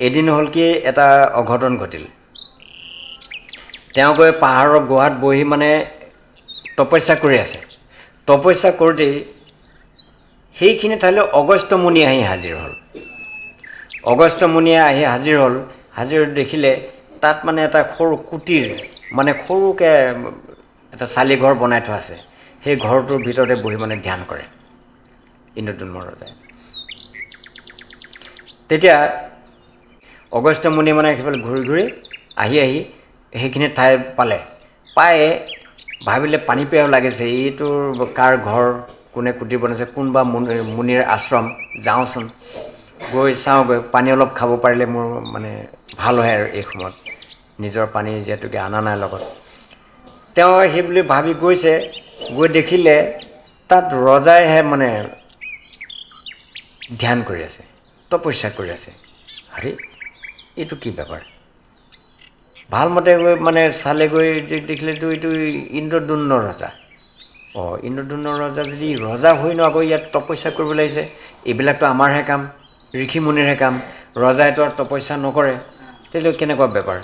এদিন হ'ল কি এটা অঘটন ঘটিল। তেওঁ গৈ পাহাৰৰ গুহাত বহি মানে তপস্যা কৰি আছে। তপস্যা কৰোঁতেই সেইখিনি ঠাইলৈ অগস্ত্য মুনি আহি হাজিৰ হ'ল। অগস্ত্য মুনিয়ে আহি হাজিৰ হ'ল। হাজিৰ দেখিলে তাত মানে এটা সৰু কুটিৰ, মানে সৰুকৈ এটা চালিঘৰ বনাই থোৱা আছে। সেই ঘৰটোৰ ভিতৰতে বহি মানে ধ্যান কৰে ইন্দ্ৰদ্যুম্ন ৰজাই। তেতিয়া অগস্ত্য মুনি মানে সেইফালে ঘূৰি ঘূৰি আহি সেইখিনি ঠাই পালে। পাই ভাবিলে পানী পিয়াহ লাগিছে, এইটোৰ কাৰ ঘৰ, কোনে কুটিৰ বনাইছে, কোনোবা মুনিৰ আশ্ৰম, যাওঁচোন গৈ চাওঁগৈ, পানী অলপ খাব পাৰিলে মোৰ মানে ভাল হয় আৰু এই সময়ত, নিজৰ পানী যিহেতুকে অনা নাই লগত। তেওঁ সেই বুলি ভাবি গৈছে, গৈ দেখিলে তাত ৰজাইহে মানে ধ্যান কৰি আছে, তপস্যা কৰি আছে। আৰে এইটো কি বেপাৰ? ভালমতে গৈ মানে চালেগৈ, দেখিলেতো এইটো ইন্দ্ৰদ্যুম্ন ৰজা। ইন্দ্ৰদ্যুম্ন ৰজা যদি ৰজা হৈ ন আকৌ ইয়াত তপস্যা কৰিব লাগিছে, এইবিলাকতো আমাৰহে কাম, ঋষিমুনিৰহে কাম, ৰজাইতো আৰু তপস্যা নকৰে, তেতিয়াহ'লে কেনেকুৱা বেপাৰ?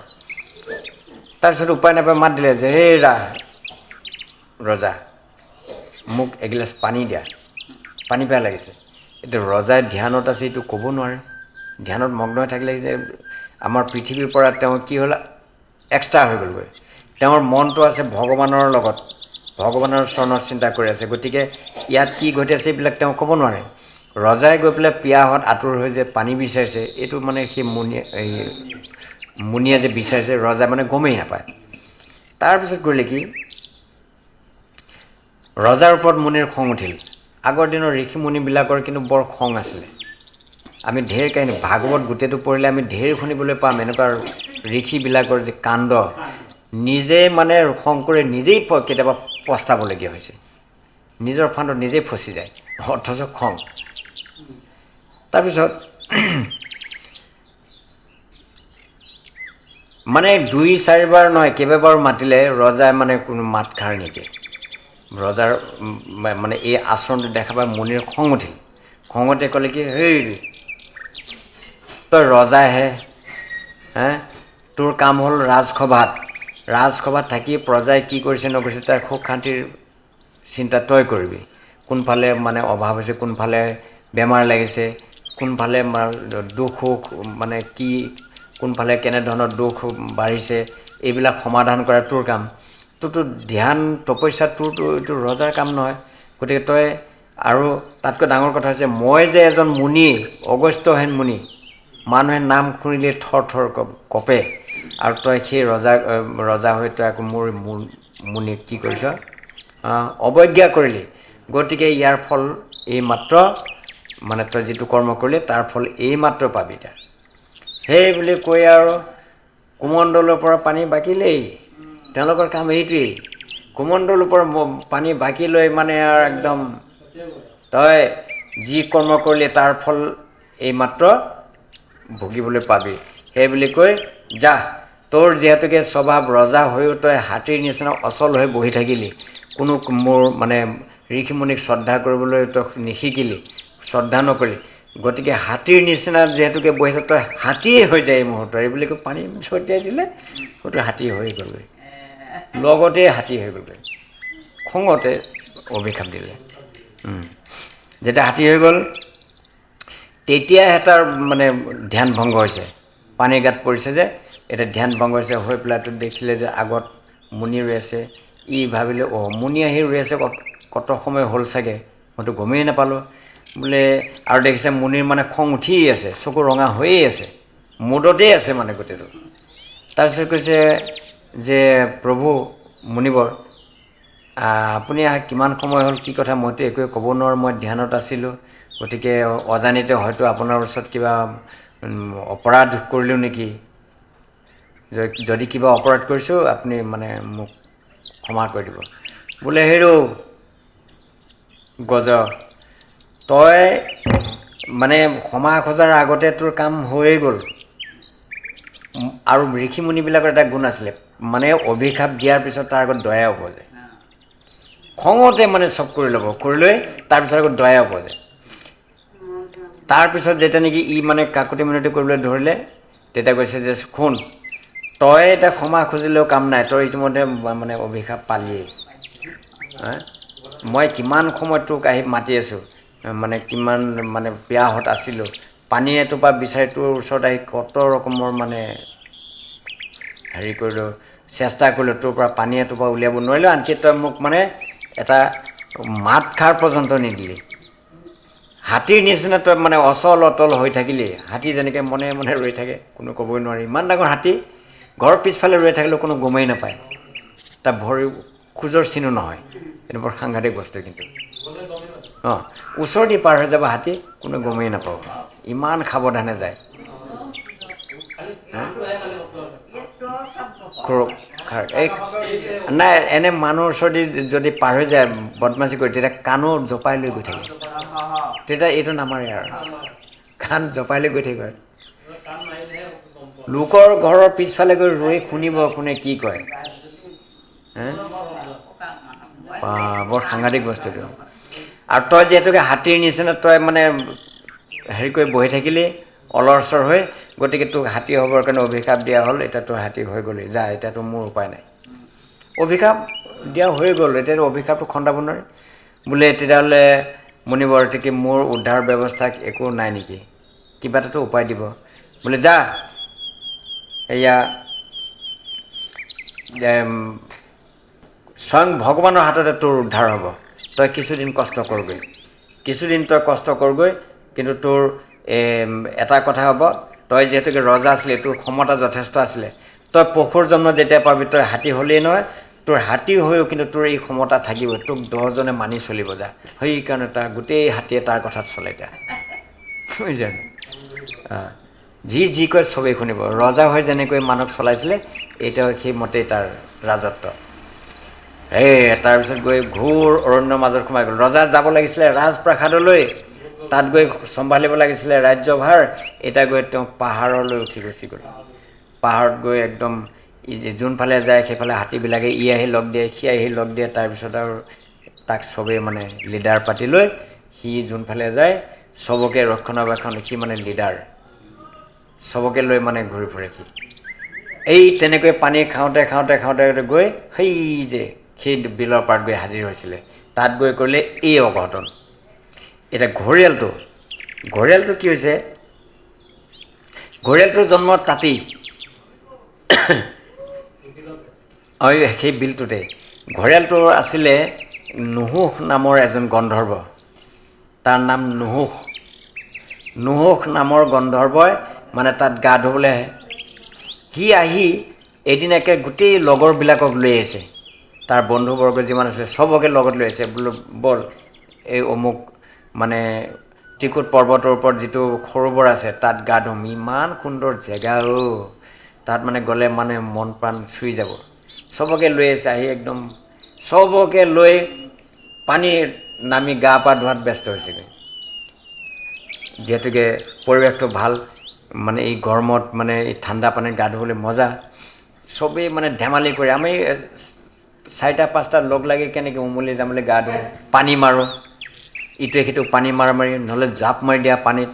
তাৰপিছত উপায় নাপায় মাত দিলে যে, হেই ৰজা, মোক এগিলাচ পানী দিয়া, পানী পিয়াহ লাগিছে। এতিয়া ৰজাই ধ্যানত আছে, এইটো ক'ব নোৱাৰে। ধ্যানত মগ্ন হৈ থাকিলে যে আমাৰ পৃথিৱীৰ পৰা তেওঁ কি হ'ল, এক্সট্ৰা হৈ গ'লগৈ। তেওঁৰ মনটো আছে ভগৱানৰ লগত, ভগৱানৰ চৰণত চিন্তা কৰি আছে। গতিকে ইয়াত কি ঘটি আছে এইবিলাক তেওঁ ক'ব নোৱাৰে। ৰজাই গৈ পেলাই পিয়াহত আঁতৰ হৈ যে পানী বিচাৰিছে, এইটো মানে সেই মুনিয়ে যে বিচাৰিছে, ৰজাই মানে গমেই নাপায়। তাৰপিছত কৰিলে কি, ৰজাৰ ওপৰত মুনিৰ খং উঠিল। আগৰ দিনৰ ঋষিমুনিবিলাকৰ কিন্তু বৰ খং আছিলে। আমি ঢেৰ কাহিনী, ভাগৱত গোটেইটো পঢ়িলে আমি ঢেৰ শুনিবলৈ পাম এনেকুৱা ঋষিবিলাকৰ যে কাণ্ড, নিজে মানে শংকৰে নিজেই কেতিয়াবা পস্তাবলগীয়া হৈছে, নিজৰ ফাণ্ডত নিজেই ফচি যায়, অথচ খং। তাৰপিছত মানে 2-4বাৰ নহয়, কেইবাবাৰো মাতিলে, ৰজাই মানে কোনো মাত খাৰ নিদিয়ে। ৰজাৰ মানে এই আচৰণটো দেখা পাই মুনিৰ খং উঠিল। খঙতে ক'লে কি, হেই তই ৰজাহে, তোৰ কাম হ'ল ৰাজসভাত থাকি প্ৰজাই কি কৰিছে নকৰিছে তাৰ সুখ শান্তিৰ চিন্তা তই কৰিবি। কোনফালে মানে অভাৱ হৈছে, কোনফালে বেমাৰ লাগিছে, কোনফালে দুখ সুখ মানে কি, কোনফালে কেনেধৰণৰ দুখ বাঢ়িছে, এইবিলাক সমাধান কৰা তোৰ কাম। তোৰতো ধ্যান তপস্যা, তোৰতো এইটো ৰজাৰ কাম নহয়। গতিকে তই, আৰু তাতকৈ ডাঙৰ কথা হৈছে, মই যে এজন মুনি, অগস্ত্যহেন মুনি, মানুহে নাম শুনিলে থৰ থৰ কঁপে, আৰু তই সেই ৰজা হৈ তই আকৌ মোৰ মুনিক কি কৰিছ, অৱজ্ঞা কৰিলি। গতিকে ইয়াৰ ফল এইমাত্ৰ, মানে তই যিটো কৰ্ম কৰিলি তাৰ ফল এইমাত্ৰ পাবি। এতিয়া সেই বুলি কৈ আৰু কুমণ্ডলৰ পৰা পানী বাকিলেই। তেওঁলোকৰ কাম এইটোৱেই, কুমণ্ডলৰ পৰা পানী বাকি লৈ মানে আৰু একদম, তই যি কৰ্ম কৰিলি তাৰ ফল এইমাত্ৰ ভুগিবলৈ পাবি। সেই বুলি কৈ যা, তোৰ যিহেতুকে স্বভাৱ, ৰজা হৈও তই হাতীৰ নিচিনা অচল হৈ বহি থাকিলি, কোনো মোৰ মানে ঋষিমুনিক শ্ৰদ্ধা কৰিবলৈ তই নিশিকিলি, শ্ৰদ্ধা নকৰিলি, গতিকে হাতীৰ নিচিনা যিহেতুকে বহি তই হাতীয়ে হৈ যায় এই মুহূৰ্তত। এই বুলি কৈ পানী ছটিয়াই দিলে, হয়তো হাতী হৈ গ'লগৈ, লগতে হাতী হৈ গ'লগৈ। খঙতে অভিশাপ দিলে। যেতিয়া হাতী হৈ গ'ল, তেতিয়াহে তাৰ মানে ধ্যান ভংগ হৈছে, পানীৰ গাত পৰিছে যে, এতিয়া ধ্যান ভংগ হৈছে। হৈ পেলাইতো দেখিলে যে আগত মুনি ৰৈ আছে। ই ভাবিলে, মুনি আহি ৰৈ আছে, কত সময় হ'ল চাগে, মইতো গমেই নাপালোঁ বোলে। আৰু দেখিছে মুনিৰ মানে খং উঠিয়েই আছে, চকু ৰঙা হৈয়ে আছে, মুদতেই আছে মানে গোটেইটো। তাৰপিছত কৈছে যে, প্ৰভু মুনিবৰ, আপুনি কিমান সময় হ'ল, কি কথা, মইতো একোৱে ক'ব নোৱাৰোঁ, মই ধ্যানত আছিলোঁ। গতিকে অজানিতে হয়তো আপোনাৰ ওচৰত কিবা অপৰাধ কৰিলোঁ নেকি? যদি কিবা অপৰাধ কৰিছোঁ আপুনি মানে মোক ক্ষমা কৰি দিব। বোলে হেৰৌ গজ, তই মানে ক্ষমা খোজাৰ আগতে তোৰ কাম হৈয়ে গ'ল। আৰু ঋষিমুনিবিলাকৰ এটা গুণ আছিলে, মানে অভিশাপ দিয়াৰ পিছত তাৰ আগত দয়া উপজে। খঙতে মানে চব কৰি ল'ব, কৰি লৈ তাৰপিছত আকৌ দয়া উপজে। তাৰপিছত যেতিয়া নেকি ই মানে কাকুতি মিনতি কৰিবলৈ ধৰিলে, তেতিয়া কৈছে যে শুন, তই এতিয়া ক্ষমা খুজিলেও কাম নাই, তই ইতিমধ্যে মানে অভিশাপ পালিয়েই। মই কিমান সময়ত তোক আহি মাতি আছোঁ, মানে কিমান মানে পিয়াহত আছিলোঁ, পানী এটোপা বিচাৰি তোৰ ওচৰত আহি কত ৰকমৰ মানে হেৰি কৰিলোঁ, চেষ্টা কৰিলোঁ, তোৰ পৰা পানী এটোপা উলিয়াব নোৱাৰিলোঁ, আনকি তই মোক মানে এটা মাত খাৰ পৰ্যন্ত নিদিলি। হাতীৰ নিচিনা তই মানে অচল অটল হৈ থাকিলি, হাতী যেনেকৈ মনে মনে ৰৈ থাকে, কোনো ক'বই নোৱাৰি। ইমান ডাঙৰ হাতী ঘৰৰ পিছফালে ৰৈ থাকিলেও কোনো গমেই নাপায়, তাৰ ভৰি খোজৰ চিনো নহয়। এইটো বৰ সাংঘাতিক বস্তু কিন্তু। ওচৰদি পাৰ হৈ যাব হাতী, কোনো গমেই নাপাব, ইমান সাৱধানে যায়। এই নাই, এনে মানুহৰ ওচৰদি যদি পাৰ হৈ যায় বদমাচি কৰি, তেতিয়া কাণো জপাই লৈ গৈ থাকে, তেতিয়া এইটো নামাৰে আৰু, কাণ জপাই লৈ গৈ থাকিব। লোকৰ ঘৰৰ পিছফালে গৈ ৰৈ শুনিব কোনে কি কয়। বৰ সাংঘাতিক বস্তুটো। আৰু তই যিহেতুকে হাতীৰ নিচিনা তই মানে হেৰি কৰি বহি থাকিলি অলৰচৰ হৈ, গতিকে তোক হাতী হ'বৰ কাৰণে অভিশাপ দিয়া হ'ল, এতিয়া তোৰ হাতী হৈ গ'লি, যা এতিয়াতো মোৰ উপায় নাই। অভিশাপ দিয়া হৈ গ'ল, এতিয়াতো অভিশাপটো খন্দাব নোৱাৰি। বোলে তেতিয়াহ'লে মুনিবৰ কি মোৰ উদ্ধাৰ ব্যৱস্থা একো নাই নেকি, কিবা এটাতো উপায় দিব। বোলে যা, এয়া স্বয়ং ভগৱানৰ হাততে তোৰ উদ্ধাৰ হ'ব, তই কিছুদিন কষ্ট কৰগৈ, কিছুদিন তই কষ্ট কৰগৈ, কিন্তু তোৰ এটা কথা হ'ব, তই যিহেতুকে ৰজা আছিলি, তোৰ ক্ষমতা যথেষ্ট আছিলে, তই পশুৰ জন্ম যেতিয়া পাবি তই হাতী হ'লেই নহয়, তোৰ হাতী হৈও কিন্তু তোৰ এই ক্ষমতা থাকিব, তোক 10জনে মানি চলিব। যা, সেইকাৰণে তাৰ গোটেই হাতীয়ে তাৰ কথাত চলে। এতিয়া বুজিছে, যি কয় চবেই শুনিব। ৰজা হৈ যেনেকৈ মানুহক চলাইছিলে, এতিয়া সেইমতেই তাৰ ৰাজত্ব। তাৰপিছত গৈ ঘোৰ অৰণ্যৰ মাজত সোমাই গ'ল। ৰজা যাব লাগিছিলে ৰাজপ্ৰাসাদলৈ, তাত গৈ চম্ভালিব লাগিছিলে ৰাজ্যভাৰ, এতিয়া গৈ তেওঁ পাহাৰলৈ উঠি গুচি গ'ল। পাহাৰত গৈ একদম যোনফালে যায় সেইফালে হাতীবিলাকে ই আহি লগ দিয়ে, সি আহি লগ দিয়ে, তাৰপিছত আৰু তাক চবেই মানে লিডাৰ পাতি লৈ সি যোনফালে যায় চবকে ৰক্ষণাবেক্ষণ, সি মানে লিডাৰ, চবকে লৈ মানে ঘূৰি ফুৰে সি। এই তেনেকৈ পানী খাওঁতে খাওঁতে খাওঁতে গৈ সেই বিলৰ পাৰত গৈ হাজিৰ হৈছিলে। তাত গৈ কৰিলে এই অঘটন। এতিয়া ঘঁৰিয়ালটো কি হৈছে, ঘঁৰিয়ালটোৰ জন্ম তাতেই, সেই বিলটোতে। ঘঁৰিয়ালটো আছিলে নুহুষ নামৰ এজন গন্ধৰ্ব, তাৰ নাম নুহুষ নামৰ গন্ধৰ্বই মানে তাত গা ধুবলৈ আহে। সি আহি এদিন একে গোটেই লগৰবিলাকক লৈ আহিছে, তাৰ বন্ধুবৰ্গ যিমান আছে চবকে লগত লৈ আহিছে। বোলো ব'ল, এই অমুক মানে ত্ৰিকুট পৰ্বতৰ ওপৰত যিটো সৰোবৰ আছে তাত গা ধুম, ইমান সুন্দৰ জেগা, তাত মানে গ'লে মানে মন প্ৰাণ চুই যাব। চবকে লৈ আহিছে, আহি একদম চবকে লৈ পানীত নামি গা পা ধোৱাত ব্যস্ত হৈছেগৈ। যিহেতুকে পৰিৱেশটো ভাল, মানে এই গৰমত মানে এই ঠাণ্ডা পানীত গা ধুবলৈ মজা, চবেই মানে ধেমালি কৰে। আমি 4-5টা লগ লাগি কেনেকৈ উমলি জামলি গা ধুওঁ, পানী মাৰোঁ, ইটোৱে সিটোক পানী মাৰি নহ'লে জাপ মাৰি দিয়া, পানীত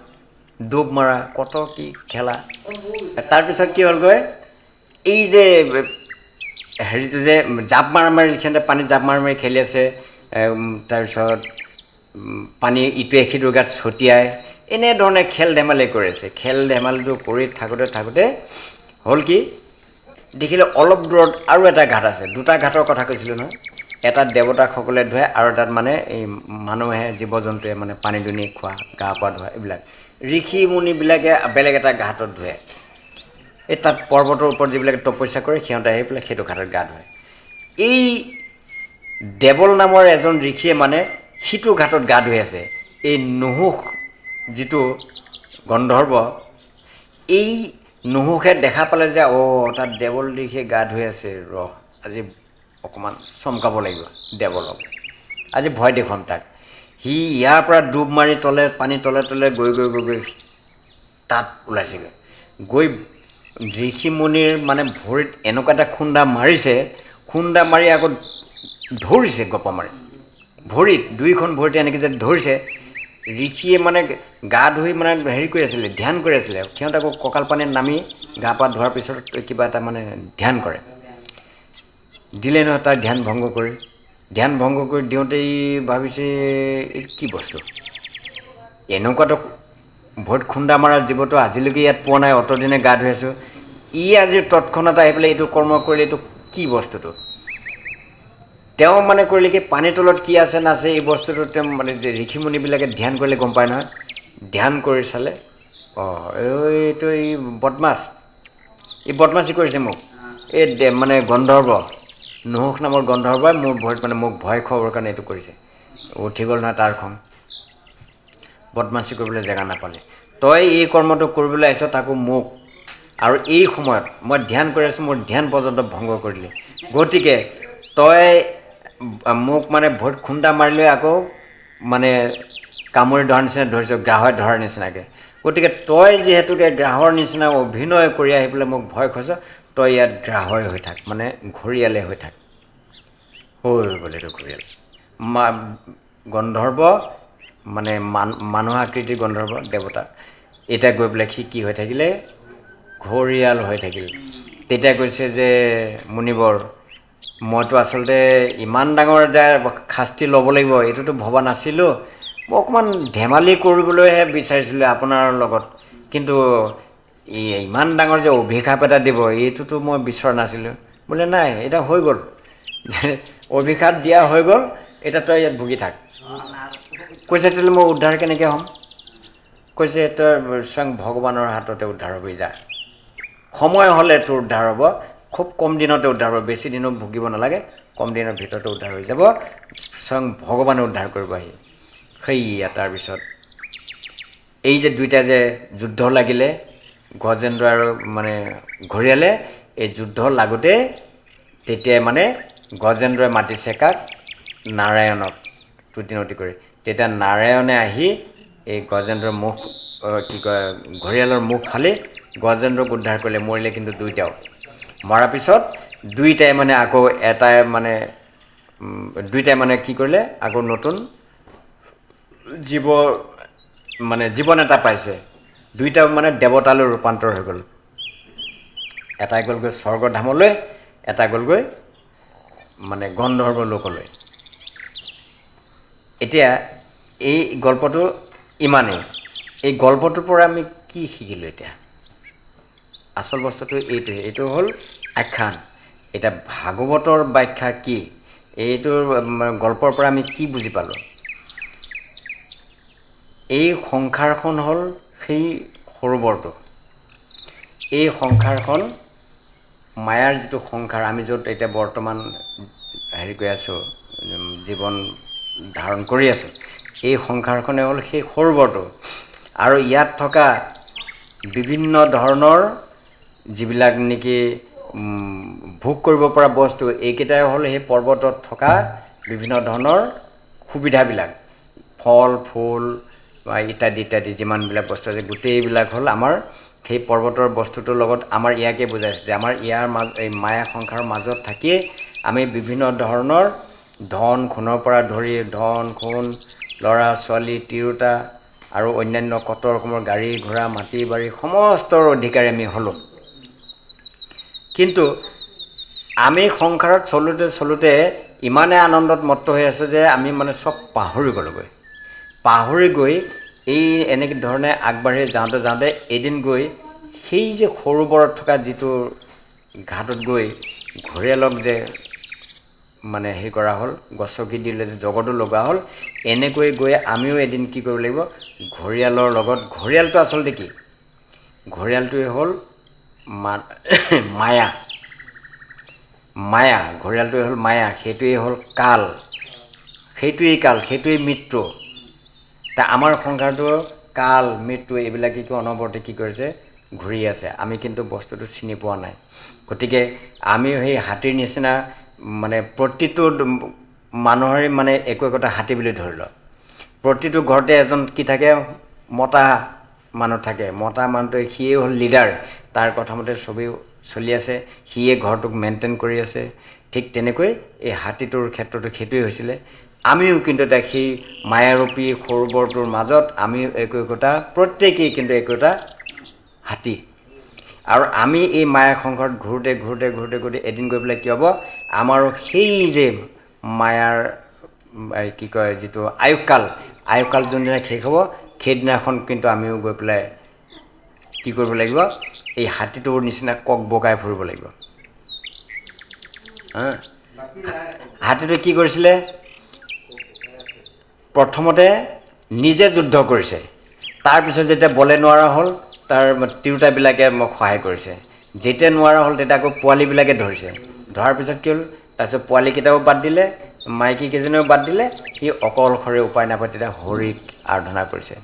ডুব মৰা, কত কি খেলা। তাৰপিছত কি হ'লগৈ, এই যে হেৰিটো যে জাপ মাৰি যিখিনি পানীত জাপ মাৰি খেলি আছে, তাৰপিছত পানী ইটোৱে সিটোৰ গাত ছটিয়াই এনেধৰণে খেল ধেমালি কৰি আছে। খেল ধেমালিটো কৰি থাকোঁতে হ'ল কি, দেখিলে অলপ দূৰত আৰু এটা ঘাট আছে। 2টা ঘাটৰ কথা কৈছিলোঁ নহয়, এটাত দেৱতাসকলে ধুৱাই আৰু এটাত মানে এই মানুহে জীৱ জন্তুৱে মানে পানী দুনি খোৱা, গা পা ধোৱা, এইবিলাক ঋষি মুনিবিলাকে বেলেগ এটা ঘাটত ধুৱে। এই তাত পৰ্বতৰ ওপৰত যিবিলাকে তপস্যা কৰে সিহঁতে আহি পেলাই সেইটো ঘাটত গা ধুৱে। এই দেৱল নামৰ এজন ঋষিয়ে মানে সিটো ঘাটত গা ধুই আছে। এই নুহুষ যিটো গন্ধৰ্ব, এই নুহুষে দেখা পালে যে তাত দেৱল ঋষিয়ে গা ধুই আছে, আজি অকণমান চমকাব লাগিব দেৱলক, আজি ভয় দেখুৱাম তাক। সি ইয়াৰ পৰা ডুব মাৰি পানী তলে গৈ তাত ওলাইছেগৈ। গৈ ঋষিমুনিৰ মানে ভৰিত এনেকুৱা এটা খুন্দা মাৰিছে, খুন্দা মাৰি আকৌ ধৰিছে গপ মাৰি, ভৰিত 2খন ভৰিতে এনেকৈ যে ধৰিছে, ঋষিয়ে মানে গা ধুই মানে হেৰি কৰি আছিলে, ধ্যান কৰি আছিলে। সিহঁতে আকৌ কঁকাল পানীত নামি গা পা ধোৱাৰ পিছত কিবা এটা মানে ধ্যান কৰে। দিলে নহয় তাৰ ধ্যান ভংগ কৰি। ধ্যান ভংগ কৰি দিওঁতেই ভাবিছে এইটো কি বস্তু, এনেকুৱাতো ভৰিত খুন্দা মৰা জীৱটো আজিলৈকে ইয়াত পোৱা নাই, অতদিনে গা ধুই আছোঁ। ই আজি তৎক্ষণাত আহি পেলাই এইটো কৰ্ম কৰিলে, এইটো কি বস্তুটো। তেওঁ মানে কৰিলে কি, পানীৰ তলত কি আছে নাছে এই বস্তুটো তেওঁ মানে ঋষিমুনিবিলাকে ধ্যান কৰিলে গম পায় নহয়। ধ্যান কৰি চালে, এইটো এই বদমাছ, এই বদমাছি কৰিছে মোক। এই মানে গন্ধৰ্ব, নহুষ নামৰ গন্ধৰ্বই মোৰ ভৰিত মানে মোক ভয় খুৱাবৰ কাৰণে এইটো কৰিছে। উঠি গ'ল নহয় তাৰ খং, বদমাচি কৰিবলৈ জেগা নাপালে। তই এই কৰ্মটো কৰিবলৈ আহিছ তাকো মোক, আৰু এই সময়ত মই ধ্যান কৰি আছোঁ, মোৰ ধ্যান পৰ্যন্ত ভংগ কৰিলি। গতিকে তই মোক মানে ভৰিত খুন্দা মাৰিলৈ আকৌ মানে কামুৰি ধৰাৰ নিচিনা ধৰিছ, গ্ৰাহই ধৰাৰ নিচিনাকৈ। গতিকে তই যিহেতুকে গ্ৰাহৰ নিচিনা অভিনয় কৰি আহি পেলাই মোক ভয় খুৱাইছ, তই ইয়াত গ্ৰাহই হৈ থাক, মানে ঘৰিয়ালে হৈ থাক। হৈ গ'ল এইটো ঘৰিয়াল। গন্ধৰ্ব মানে মানুহ আকৃতিৰ গন্ধৰ্ব দেৱতা, এতিয়া গৈ পেলাই সি কি হৈ থাকিলে, ঘৰিয়াল হৈ থাকিল। তেতিয়া কৈছে যে মুনিবৰ, মইতো আচলতে ইমান ডাঙৰ এটা শাস্তি ল'ব লাগিব এইটোতো ভবা নাছিলোঁ। মই অকণমান ধেমালি কৰিবলৈহে বিচাৰিছিলোঁ আপোনাৰ লগত, কিন্তু ইমান ডাঙৰ যে অভিশাপ এটা দিব এইটোতো মই বিচৰা নাছিলোঁ। বোলে নাই, এতিয়া হৈ গ'ল, অভিশাপ দিয়া হৈ গ'ল, এতিয়া তই ইয়াত ভুগি থাক। কৈছে তেতিয়াহ'লে মই উদ্ধাৰ কেনেকৈ হ'ম? কৈছে তই স্বয়ং ভগৱানৰ হাততে উদ্ধাৰ হ'বি, যা। সময় হ'লে তোৰ উদ্ধাৰ হ'ব, খুব কম দিনতে উদ্ধাৰ হ'ব, বেছি দিনো ভুগিব নালাগে, কম দিনৰ ভিতৰতে উদ্ধাৰ হৈ যাব, স্বয়ং ভগৱানে উদ্ধাৰ কৰিব আহি। সেইয়া তাৰপিছত এই যে দুইটা যে যুদ্ধ লাগিলে, গজেন্দ্ৰ আৰু মানে ঘৰিয়ালে, এই যুদ্ধ লাগোতে তেতিয়াই মানে গজেন্দ্ৰই মাতিছে কাক? নাৰায়ণক তুতি নতি কৰি। তেতিয়া নাৰায়ণে আহি এই গজেন্দ্ৰৰ মুখ কি কয় ঘৰিয়ালৰ মুখ ফালি গজেন্দ্ৰক উদ্ধাৰ কৰিলে। মৰিলে কিন্তু দুইটাও। মৰাৰ পিছত দুইটাই মানে আকৌ এটাই মানে দুইটাই মানে কি কৰিলে, আকৌ নতুন জীৱন এটা পাইছে। দুইটা মানে দেৱতালৈ ৰূপান্তৰ হৈ গ'ল। এটাই গ'লগৈ স্বৰ্গধামলৈ, এটা গ'লগৈ মানে গন্ধৰ্ব লোকলৈ। এতিয়া এই গল্পটো ইমানেই। এই গল্পটোৰ পৰা আমি কি শিকিলোঁ এতিয়া? আচল বস্তুটো এইটোৱে, এইটো হ'ল আখ্যান। এতিয়া ভাগৱতৰ ব্যাখ্যা কি? এইটোৰ গল্পৰ পৰা আমি কি বুজি পালোঁ? এই সংসাৰখন হ'ল সেই সৰোবৰটো। এই সংসাৰখন মায়াৰ যিটো সংসাৰ, আমি য'ত এতিয়া বৰ্তমান হেৰি কৰি আছোঁ, জীৱন ধাৰণ কৰি আছোঁ, এই সংসাৰখনে হ'ল সেই সৰোবৰটো। আৰু ইয়াত থকা বিভিন্ন ধৰণৰ যিবিলাক নেকি ভোগ কৰিব পৰা বস্তু, এইকেইটাই হ'ল সেই পৰ্বতত থকা বিভিন্ন ধৰণৰ সুবিধাবিলাক। ফল ফুল বা ইত্যাদি ইত্যাদি যিমানবিলাক বস্তু আছে, গোটেইবিলাক হ'ল আমাৰ সেই পৰ্বতৰ বস্তুটোৰ লগত আমাৰ ইয়াকে বুজাইছে যে আমাৰ ইয়াৰ এই মায়া সংসাৰৰ মাজত থাকিয়ে আমি বিভিন্ন ধৰণৰ ধন সোণৰ পৰা ধৰি ধন সোণ, ল'ৰা ছোৱালী, তিৰোতা আৰু অন্যান্য কত ৰকমৰ গাড়ী ঘোঁৰা, মাটি বাৰী সমস্তৰ অধিকাৰী আমি হ'লোঁ। কিন্তু আমি সংসাৰত চলোতে ইমানে আনন্দত মত্ত হৈ আছোঁ যে আমি মানে চব পাহৰি গ'লোগৈ। পাহৰি গৈ এই এনেকৈ ধৰণে আগবাঢ়ি যাওঁতে যাওঁতে এদিন গৈ সেই যে সৰোবৰত থকা যিটো ঘাটত গৈ ঘৰিয়ালক যে মানে হেৰি কৰা হ'ল, গছকি দিলে যে জগতো লগা হ'ল, এনেকৈ গৈ আমিও এদিন কি কৰিব লাগিব, ঘৰিয়ালৰ লগত। ঘৰিয়ালটো আচলতে কি? ঘৰিয়ালটোৱে হ'ল মায়া। মায়া, ঘৰিয়ালটোৱে হ'ল মায়া, সেইটোৱেই হ'ল কাল, সেইটোৱেই মৃত্যু। আমাৰ সংসাৰটো কাল মৃত্যু এইবিলাকে কি অনবৰতে কি কৰিছে, ঘূৰি আছে। আমি কিন্তু বস্তুটো চিনি পোৱা নাই। গতিকে আমি সেই হাতীৰ নিচিনা মানে প্ৰতিটো মানুহৰে মানে একো একোটা হাতী বুলি ধৰি লওঁ। প্ৰতিটো ঘৰতে এজন কি থাকে, মতা মানুহ থাকে। মতা মানুহটোৱে সিয়ে হ'ল লিডাৰ, তাৰ কথামতে চবেই চলি আছে, সিয়ে ঘৰটোক মেইনটেইন কৰি আছে। ঠিক তেনেকৈ এই হাতীটোৰ ক্ষেত্ৰতো সেইটোৱেই হৈছিলে। আমিও কিন্তু এতিয়া সেই মায়াৰূপী সৰোবৰটোৰ মাজত আমিও একোটা প্ৰত্যেকেই কিন্তু একোটা হাতী। আৰু আমি এই মায়া সংসাৰত ঘূৰোঁতে ঘূৰোঁতে ঘূৰোঁতে ঘূৰোঁতে এদিন গৈ পেলাই কি হ'ব, আমাৰো সেই যে মায়াৰ কি কয় যিটো আয়ুকাল যোনদিনা শেষ হ'ব, সেইদিনাখন কিন্তু আমিও গৈ পেলাই কি কৰিব লাগিব, এই হাতীটোৰ নিচিনা কক বগাই ফুৰিব লাগিব। হাতীটোৱে কি কৰিছিলে, প্ৰথমতে নিজে যুদ্ধ কৰিছে, তাৰপিছত যেতিয়া বলে নোৱাৰা হ'ল তাৰ তিৰোতাবিলাকে মোক সহায় কৰিছে, যেতিয়া নোৱাৰা হ'ল তেতিয়া আকৌ পোৱালীবিলাকে ধৰিছে, ধৰাৰ পিছত কি হ'ল, তাৰপিছত পোৱালীকেইটাও বাদ দিলে, মাইকীকেইজনীও বাদ দিলে, সি অকলশৰে উপায় নাপায় তেতিয়া হৰিক আৰাধনা কৰিছে।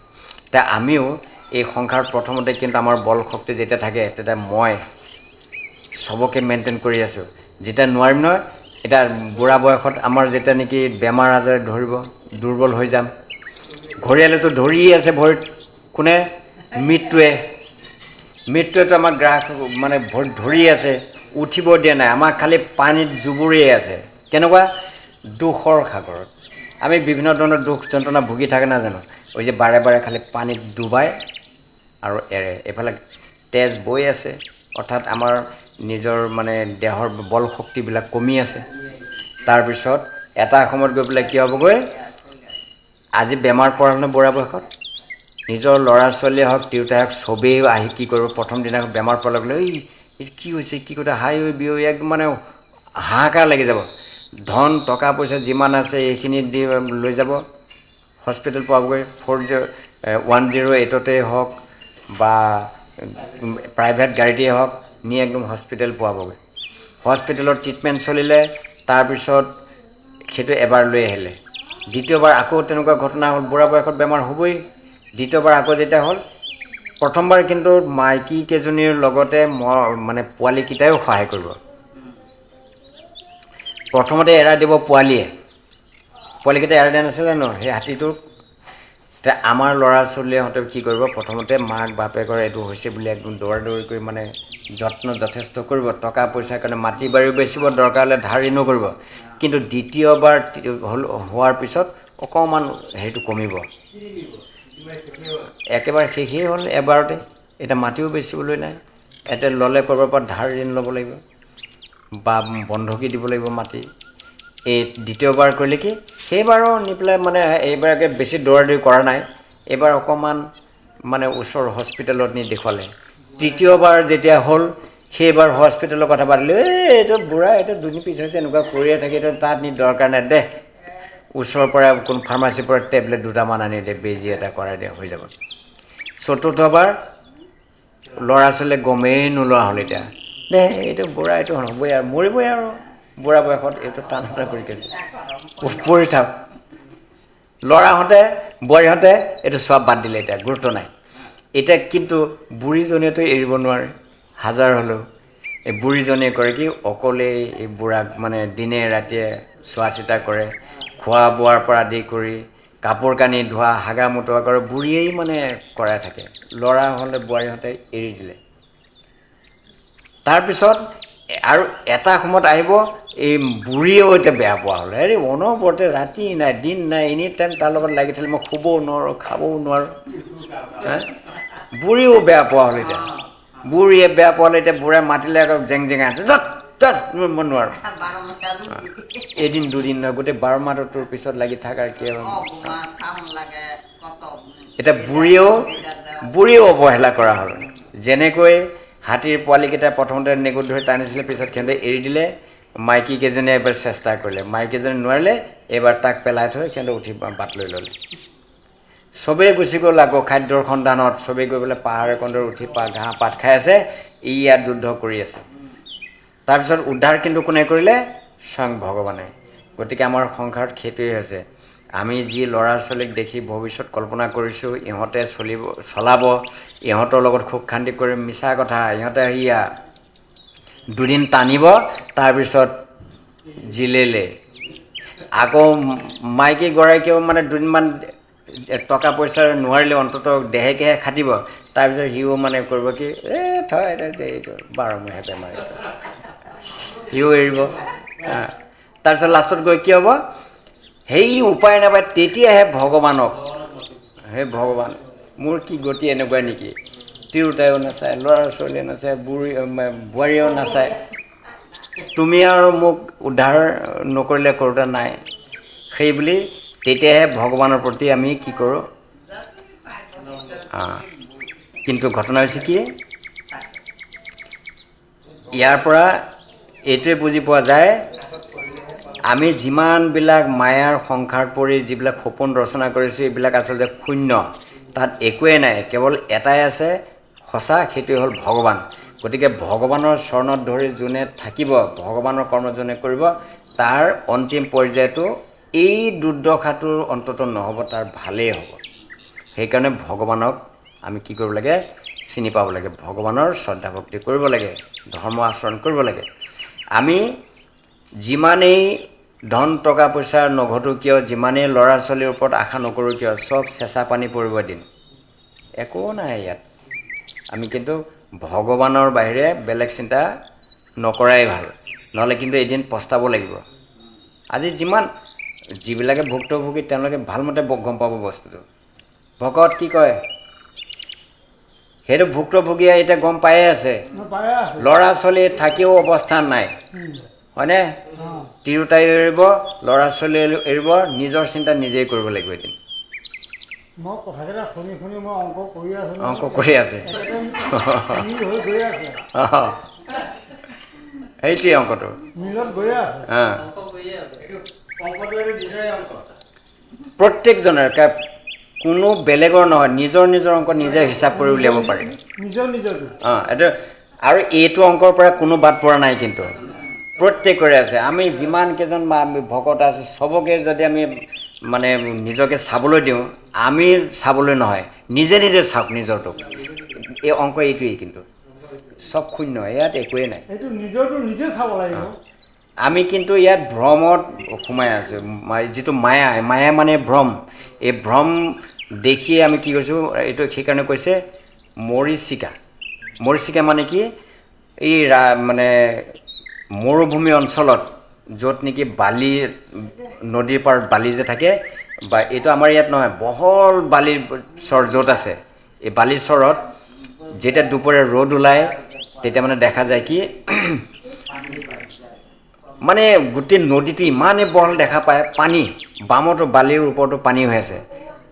এতিয়া আমিও এই সংসাৰত প্ৰথমতে কিন্তু আমাৰ বল শক্তি যেতিয়া থাকে তেতিয়া মই চবকে মেইনটেইন কৰি আছোঁ, যেতিয়া নোৱাৰিম নহয়, এতিয়া বুঢ়া বয়সত আমাৰ যেতিয়া নেকি বেমাৰ আজাৰে ধৰিব, দুৰ্বল হৈ যাম, ঘৰিয়ালেতো ধৰিয়ে আছে ভৰিত, কোনে, মৃত্যুৱেতো আমাক গ্ৰাস মানে ভৰিত ধৰি আছে, উঠিব দিয়া নাই, আমাক খালি পানীত জুবুৰিয়ে আছে, কেনেকুৱা দুখৰ সাগৰত আমি বিভিন্ন ধৰণৰ দুখ যন্ত্ৰণা ভুগি থাকে না জানো, ওই যে বাৰে বাৰে খালি পানীত ডুবাই আৰু এৰে, এইফালে তেজ বৈ আছে, অৰ্থাৎ আমাৰ নিজৰ মানে দেহৰ বল শক্তিবিলাক কমি আছে। তাৰপিছত এটা সময়ত গৈ পেলাই কি হ'বগৈ, আজি বেমাৰ পৰা হ'লে বুঢ়া বয়সত নিজৰ ল'ৰা ছোৱালীয়ে হওক তিৰোতাই হওক চবেই আহি কি কৰিব, প্ৰথম দিনা বেমাৰ পৰা গ'লে এই কি হৈছে কি কথা, হাই হৈ বিয়ৈ একদম মানে হাহাকাৰ লাগি যাব, ধন টকা পইচা যিমান আছে এইখিনি দি লৈ যাব, হস্পিটেল পোৱাগৈ 108তে হওক বা প্ৰাইভেট গাড়ীতেই হওক নি একদম হস্পিটেল পোৱাবগৈ, হস্পিটেলত ট্ৰিটমেণ্ট চলিলে, তাৰপিছত সেইটো এবাৰ লৈ আহিলে, দ্বিতীয়বাৰ আকৌ তেনেকুৱা ঘটনা হ'ল, বুঢ়া বয়সত বেমাৰ হ'বই, দ্বিতীয়বাৰ আকৌ যেতিয়া হ'ল, প্ৰথমবাৰ কিন্তু মাইকীকেইজনীৰ লগতে মানে পোৱালীকেইটাইও সহায় কৰিব, প্ৰথমতে এৰাই দিব পোৱালীকেইটা এৰাই দিয়া নাছিলে জানো সেই হাতীটোক, এতিয়া আমাৰ ল'ৰা ছোৱালীহঁতে কি কৰিব, প্ৰথমতে মাক বাপেকৰ এইটো হৈছে বুলি একদম দৌৰা দৌৰি কৰি মানে যত্ন যথেষ্ট কৰিব, টকা পইচাৰ কাৰণে মাটি বাৰীও বেচিব, দৰকাৰ হ'লে ধাৰ ঋণো কৰিব, কিন্তু দ্বিতীয়বাৰ হোৱাৰ পিছত অকণমান হেৰিটো কমিব, একেবাৰে শেষেই হ'ল এবাৰতে, এতিয়া মাটিও বেচিবলৈ নাই, এতিয়া ল'লে ক'ৰবাৰ পৰা ধাৰ ঋণ ল'ব লাগিব বা বন্ধকি দিব লাগিব মাটি, এই দ্বিতীয়বাৰ কৰিলে কি, সেইবাৰো নি পেলাই মানে এইবাৰকে বেছি দৌৰা দৌৰি কৰা নাই, এইবাৰ অকণমান মানে ওচৰৰ হস্পিটেলত নি দেখুৱালে, তৃতীয়বাৰ যেতিয়া হ'ল সেইবাৰ হস্পিটেলৰ কথা পাতিলে, এইটো বুঢ়া এইটো দুদিন পিছ হৈছে এনেকুৱা কৰিয়ে থাকে, এইটো তাত নি দৰকাৰ নাই দে, ওচৰৰ পৰা কোন ফাৰ্মাচীৰ পৰা টেবলেট দুটামান আনি দে, বেজি এটা কৰাই দে, হৈ যাব। চতুৰ্থবাৰ ল'ৰা ছোৱালীয়ে গমেই নোলোৱা হ'ল, এতিয়া দে এইটো বুঢ়া এইটো হ'বই আৰু মৰিবই আৰু বুঢ়া বয়সত, এইটো টানটা কৰি কৈছে পৰি থাক, ল'ৰাহঁতে বোৱাৰীহঁতে এইটো চব বাদ দিলে, এতিয়া গুৰুত্ব নাই, এতিয়া কিন্তু বুঢ়ীজনীয়েতো এৰিব নোৱাৰে, হাজাৰ হ'লেও এই বুঢ়ীজনীয়ে কৰে কি, অকলেই এই বুঢ়াক মানে দিনে ৰাতিয়ে চোৱা চিতা কৰে, খোৱা বোৱাৰ পৰা আদি কৰি কাপোৰ কানি ধোৱা হাগা মুতোৱা কৰে, বুঢ়ীয়েই মানে কৰাই থাকে, ল'ৰা হ'লে বোৱাৰীহঁতে এৰি দিলে। তাৰপিছত আৰু এটা সময়ত আহিব, এই বুঢ়ীয়েও এতিয়া বেয়া পোৱা হ'ল, হেৰি অনবৰতে ৰাতি নাই দিন নাই এনি টাইম তাৰ লগত লাগি থাকিলে মই শুবও নোৱাৰোঁ খাবও নোৱাৰোঁ, বুঢ়ীও বেয়া পোৱা হ'ল, এতিয়া বুঢ়ীয়ে বেয়া পোৱা হ'লে, এতিয়া বুঢ়াই মাতিলে আকৌ জেং জেঙাই আছে, মই নোৱাৰোঁ, এদিন দুদিন নহয় গোটেই 12 মাহটোৰ পিছত লাগি থাক আৰু কি, এতিয়া বুঢ়ীয়েও অৱহেলা কৰা হ'ল, যেনেকৈ হাতীৰ পোৱালীকেইটা প্ৰথমতে নেগুত ধৰি টানিছিলে, পিছত সিহঁতে এৰি দিলে, মাইকীকেইজনীয়ে এবাৰ চেষ্টা কৰিলে, মাইকীজনী নোৱাৰিলে, এইবাৰ তাক পেলাই থৈ সিহঁতে উঠি বাট লৈ ল'লে, চবেই গুচি গ'ল আকৌ খাদ্যৰ সন্ধানত, চবেই গৈ পেলাই পাহাৰে কন্দৰে উঠি ঘাঁহ পাত খাই আছে, ই ইয়াত যুদ্ধ কৰি আছে, তাৰপিছত উদ্ধাৰ কিন্তু কোনে কৰিলে, স্বয়ং ভগৱানে। গতিকে আমাৰ সংসাৰত সেইটোৱেই হৈছে, আমি যি ল'ৰা ছোৱালীক দেখি ভৱিষ্যত কল্পনা কৰিছোঁ, ইহঁতে চলাব, ইহঁতৰ লগত সুখ শান্তি কৰি, মিছা কথা, ইহঁতে সেয়া দুদিন টানিব, তাৰপিছত জিলেলে, আকৌ মাইকীগৰাকীয়েও মানে দুদিনমান টকা পইচা নোৱাৰিলে অন্ততঃ দেহেকেহে খাটিব, তাৰপিছত সিও মানে কৰিব কি, থয় এইটো 12মহীয়া বেমাৰ, সিও এৰিব, তাৰপিছত লাষ্টত গৈ কি হ'ব, সেই উপায় নাপায় তেতিয়াহে ভগৱানক হে ভগৱান মোৰ কি গতি এনেকুৱা নেকি তিৰোতায়ো নাচায় ল'ৰা ছোৱালীয়ে নাচায় বোৱাৰীয়েও নাচায় তুমি আৰু মোক উদ্ধাৰ নকৰিলে কৰোঁতা নাই সেইবুলি তেতিয়াহে ভগৱানৰ প্ৰতি আমি কি কৰোঁ কিন্তু ঘটনা হৈছে কি ইয়াৰ পৰা এইটোৱে বুজি পোৱা যায় আমি যিমানবিলাক মায়াৰ সংসাৰ পৰি যিবিলাক সপোন ৰচনা কৰিছোঁ এইবিলাক আচলতে শূন্য তাত একোৱেই নাই কেৱল এটাই আছে সঁচা সেইটোৱে হ'ল ভগৱান গতিকে ভগৱানৰ চৰণত ধৰি যোনে থাকিব ভগৱানৰ কৰ্ম যোনে কৰিব তাৰ অন্তিম পৰ্যায়টো এই দুৰ্দশাটোৰ অন্তত নহ'ব তাৰ ভালেই হ'ব সেইকাৰণে ভগৱানক আমি কি কৰিব লাগে চিনি পাব লাগে ভগৱানৰ শ্ৰদ্ধা ভক্তি কৰিব লাগে ধৰ্ম আচৰণ কৰিব লাগে আমি যিমানেই ধন টকা পইচা নঘটো কিয় যিমানেই ল'ৰা ছোৱালীৰ ওপৰত আশা নকৰোঁ কিয় চব চেঁচা পানী পৰিব দিন একো নাই ইয়াত আমি কিন্তু ভগৱানৰ বাহিৰে বেলেগ চিন্তা নকৰাই ভাল নহ'লে কিন্তু এদিন পস্তাব লাগিব আজি যিবিলাকে ভুক্তভোগী তেওঁলোকে ভালমতে গম পাব বস্তুটো ভকত কি কয় সেইটো ভুক্তভোগীয়ে এতিয়া গম পায়ে আছে ল'ৰা ছোৱালী থাকিও অৱস্থা নাই হয়নে তিৰোতাই এৰিব ল'ৰা ছোৱালী এৰিব নিজৰ চিন্তা নিজেই কৰিব লাগিব এদিন অংক কৰি আছে সেইটোৱে অংকটো প্ৰত্যেকজনৰ কোনো বেলেগৰ নহয় নিজৰ অংক নিজে হিচাপ কৰি উলিয়াব পাৰি এইটো আৰু এইটো অংকৰ পৰা কোনো বাদ পৰা নাই কিন্তু প্ৰত্যেকৰে আছে আমি যিমান কেইজন ভকত আছে চবকে যদি আমি মানে নিজকে চাবলৈ দিওঁ আমি চাবলৈ নহয় নিজে চাওক নিজৰটো এই অংক এইটোৱেই কিন্তু চব শূন্য ইয়াত একোৱেই নাই আমি কিন্তু ইয়াত ভ্ৰমত সোমাই আছোঁ যিটো মায়া মানে ভ্ৰম এই ভ্ৰম দেখিয়ে আমি কি কৈছোঁ এইটো সেইকাৰণে কৈছে মৰিচিকা মানে কি এই মানে মৰুভূমি অঞ্চলত য'ত নেকি বালি নদীৰ পাৰত বালি যে থাকে বা এইটো আমাৰ ইয়াত নহয় বহল বালিৰ চৰ য'ত আছে এই বালিৰ চৰত যেতিয়া দুপৰীয়া ৰ'দ ওলায় তেতিয়া মানে দেখা যায় কি মানে গোটেই নদীটো ইমানেই বহল দেখা পায় পানী বামতো বালিৰ ওপৰতো পানী হৈ আছে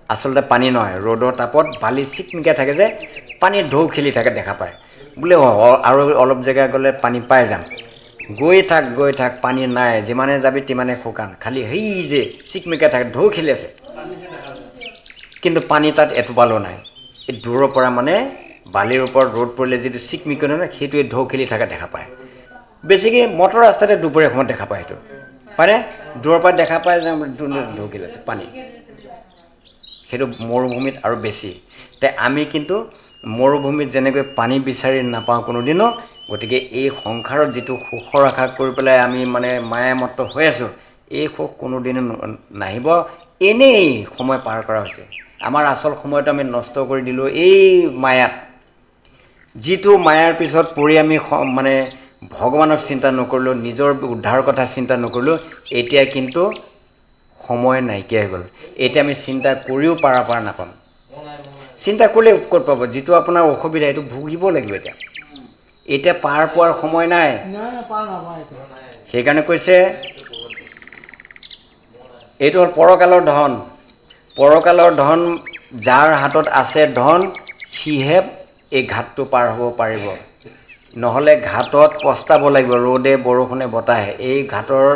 আচলতে পানী নহয় ৰ'দৰ তাপত বালি চিকমিকাই থাকে যে পানী ঢৌ খেলি থাকে দেখা পায় বোলে আৰু অলপ জেগা গ'লে পানী পাই যাম গৈ থাক পানী নাই যিমানে যাবি তিমানে শুকান খালি সেই যে চিকমিকাই থাকে ঢৌ খেলি আছে কিন্তু পানী তাত এটোপালো নাই এই দূৰৰ পৰা মানে বালিৰ ওপৰত ৰ'দ পৰিলে যিটো চিকমিকনি নহয় সেইটোৱে ঢৌ খেলি থাকে দেখা পায় বেছিকৈ মটৰ ৰাস্তাতে দুপৰীয়া সময়ত দেখা পায় সেইটো হয়নে দূৰৰ পৰা দেখা পায় যে ঢৌ খেলি আছে পানী সেইটো মৰুভূমিত আৰু বেছি আমি কিন্তু মৰুভূমিত যেনেকৈ পানী বিচাৰি নাপাওঁ কোনোদিনো গতিকে এই সংসাৰত যিটো সুখৰ আশা কৰি পেলাই আমি মানে মায়ামত্ত হৈ আছোঁ এই সুখ কোনোদিনো নাহিব এনেই সময় পাৰ কৰা হৈছে আমাৰ আচল সময়টো আমি নষ্ট কৰি দিলোঁ এই মায়াত যিটো মায়াৰ পিছত পৰি আমি মানে ভগৱানক চিন্তা নকৰিলোঁ নিজৰ উদ্ধাৰৰ কথা চিন্তা নকৰিলোঁ এতিয়া কিন্তু সময় নাইকিয়া হৈ গ'ল এতিয়া আমি চিন্তা কৰিও পাৰ নাপাম চিন্তা কৰিলে ক'ত পাব যিটো আপোনাৰ অসুবিধা এইটো ভুগিব লাগিব এতিয়া পাৰ পোৱাৰ সময় নাই সেইকাৰণে কৈছে এইটো হ'ল পৰকালৰ ধন যাৰ হাতত আছে ধন সিহে এই ঘাটটো পাৰ হ'ব পাৰিব নহ'লে ঘাটত পস্তাব লাগিব ৰ'দে বৰষুণে বতাহে এই ঘাটৰ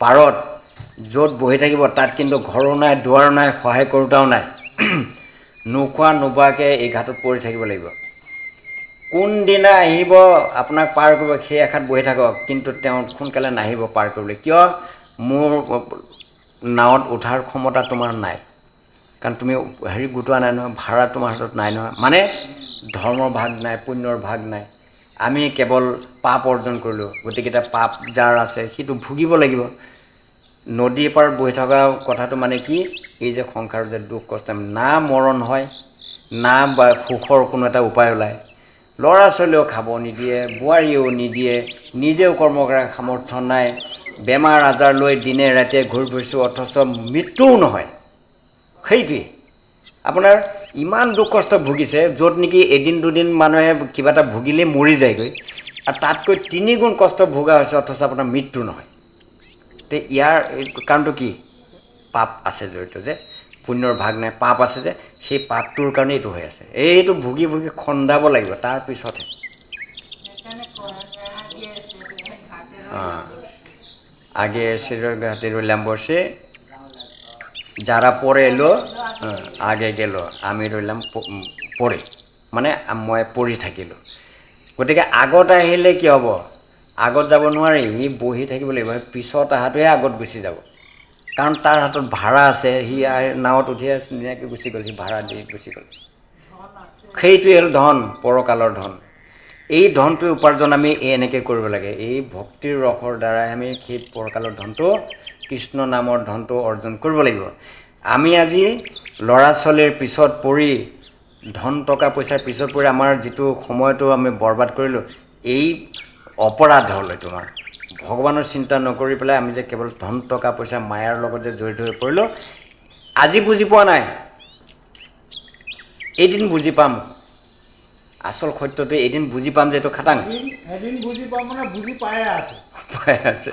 পাৰত য'ত বহি থাকিব তাত কিন্তু ঘৰো নাই দুৱাৰো নাই সহায় কৰোঁতাও নাই নোখোৱা নোবোৱাকৈ এই ঘাটত পৰি থাকিব লাগিব কোনদিনা আহিব আপোনাক পাৰ কৰিব সেই আশাত বহি থাকক কিন্তু তেওঁ সোনকালে নাহিব পাৰ কৰিবলৈ কিয় মোৰ নাৱত উঠাৰ ক্ষমতা তোমাৰ নাই কাৰণ তুমি গোটোৱা নাই নহয় ভাড়া তোমাৰ হাতত নাই নহয় মানে ধৰ্মৰ ভাগ নাই পুণ্যৰ ভাগ নাই আমি কেৱল পাপ অৰ্জন কৰিলোঁ গতিকেইটা পাপ যাৰ আছে সিটো ভুগিব লাগিব নদীৰ পাৰ বহি থকা কথাটো মানে কি এই যে সংসাৰৰ যে দুখ কষ্ট না মৰণ হয় না বা সুখৰ কোনো এটা উপায় ওলায় ল'ৰা ছোৱালীয়েও খাব নিদিয়ে বোৱাৰীয়েও নিদিয়ে নিজেও কৰ্ম কৰাৰ সামৰ্থ্য নাই বেমাৰ আজাৰ লৈ দিনে ৰাতিয়ে ঘূৰি ফুৰিছোঁ অথচ মৃত্যুও নহয়। সেইটোৱেই আপোনাৰ ইমান দুখ কষ্ট ভুগিছে, য'ত নেকি এদিন দুদিন মানুহে কিবা এটা ভুগিলেই মৰি যায়গৈ, আৰু তাতকৈ 3 গুণ কষ্ট ভোগা হৈছে অথচ আপোনাৰ মৃত্যু নহয়। তে ইয়াৰ কাৰণটো কি? পাপ আছে জড়িত, যে পুণ্যৰ ভাগ নাই, পাপ আছে যে সেই পাপটোৰ কাৰণে এইটো হৈ আছে। এইটো ভুগি ভুগি খন্দাব লাগিব, তাৰপিছতহে। আগে এসে ঘাটে ৰইলাম বসে, যাৰা পৰে এলো আগে গেল, আমি ৰইলাম পৰে, মানে মই পৰি থাকিলোঁ। গতিকে আগত আহিলে কি হ'ব? আগত যাব নোৱাৰি, সি বহি থাকিব লাগিব, পিছত অহাটোহে আগত গুচি যাব। কাৰণ তাৰ হাতত ভাড়া আছে, সি নাৱত উঠি ধুনীয়াকৈ গুচি গ'ল, সি ভাড়া দি গুচি গ'ল। সেইটোৱে হ'ল ধন, পৰকালৰ ধন। এই ধনটোৰ উপাৰ্জন আমি এনেকৈ কৰিব লাগে। এই ভক্তিৰ ৰসৰ দ্বাৰাই আমি সেই পৰকালৰ ধনটো, কৃষ্ণ নামৰ ধনটো অৰ্জন কৰিব লাগিব। আমি আজি ল'ৰা ছোৱালীৰ পিছত পৰি, ধন টকা পইচাৰ পিছত পৰি আমাৰ যিটো সময়টো আমি বৰবাদ কৰিলোঁ, এই অপৰাধ হ'ল এইটো আমাৰ। ভগৱানৰ চিন্তা নকৰি পেলাই আমি যে কেৱল ধন টকা পইচা মায়াৰ লগত যে জড়িত হৈ পৰিলোঁ, আজি বুজি পোৱা নাই, এদিন বুজি পাম। আচল সত্যটো এদিন বুজি পাম যে এইটো খাটাং। এদিন বুজি পাম মানে বুজি পায়ে আছে।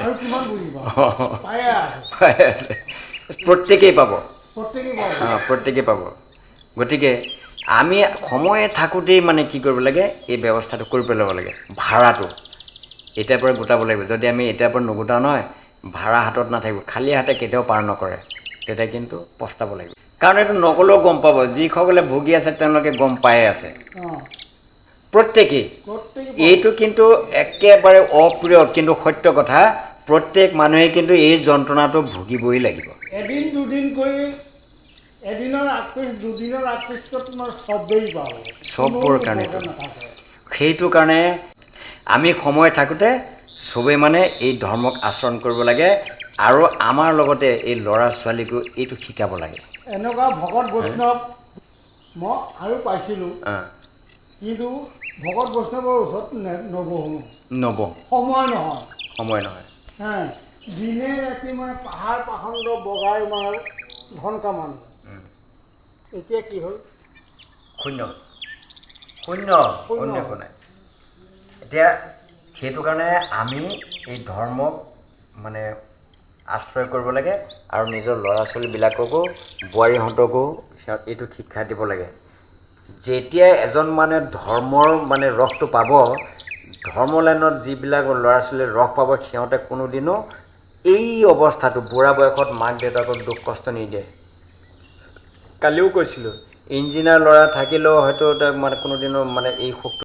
আৰু কিমান বুজি পাম? পায়ে আছে। প্ৰত্যেকেই পাব, প্ৰত্যেকেই পাব। গতিকে আমি সময়ে থাকোঁতেই মানে কি কৰিব লাগে, এই ব্যৱস্থাটো কৰি পেলাব লাগে। ভাড়াটো এতিয়াৰ পৰা গোটাব লাগিব। যদি আমি এতিয়াৰ পৰা নুগোটাও নহয়, ভাড়া হাতত নাথাকিব, খালী হাতে কেতিয়াও পাৰ নকৰে, তেতিয়া কিন্তু পস্তাব লাগিব। কাৰণ এইটো নকলেও গম পাব, যিসকলে ভুগি আছে তেওঁলোকে গম পায়ে আছে, প্ৰত্যেকেই। এইটো কিন্তু একেবাৰে অপ্ৰিয় কিন্তু সত্য কথা, প্ৰত্যেক মানুহে কিন্তু এই যন্ত্ৰণাটো ভুগিবই লাগিব। এদিন দুদিন কৰি, এদিনৰ আগপিছ দুদিনৰ আগপিছত তোমাৰ চবেই পাব, চবৰ কাৰণে। সেইটো কাৰণে আমি সময় থাকোঁতে চবেই মানে এই ধৰ্মক আচৰণ কৰিব লাগে, আৰু আমাৰ লগতে এই ল'ৰা ছোৱালীকো এইটো শিকাব লাগে। এনেকুৱা ভকত বৈষ্ণৱ মই আৰু পাইছিলোঁ, কিন্তু ভকত বৈষ্ণৱৰ ওচৰত নবহোঁ, সময় নহয়। দিনে ৰাতি মানে পাহাৰ পাখণ্ড বগাই মানে ধন কামানো। এতিয়া কি হ'ল? শূন্য একো নাই। এতিয়া সেইটো কাৰণে আমি এই ধৰ্মক মানে আশ্ৰয় কৰিব লাগে, আৰু নিজৰ ল'ৰা ছোৱালীবিলাককো, বোৱাৰীহঁতকো এইটো শিক্ষা দিব লাগে। যেতিয়া এজন মানে ধৰ্মৰ মানে ৰসটো পাব, ধৰ্ম লাইনত যিবিলাক ল'ৰা ছোৱালীৰ ৰস পাব, সিহঁতে কোনোদিনো এই অৱস্থাটো বুঢ়া বয়সত মাক দেউতাকক দুখ কষ্ট নিদিয়ে। কালিও কৈছিলোঁ, ইঞ্জিনিয়াৰ ল'ৰা থাকিলেও হয়তো মানে কোনোদিনো মানে এই সুখটো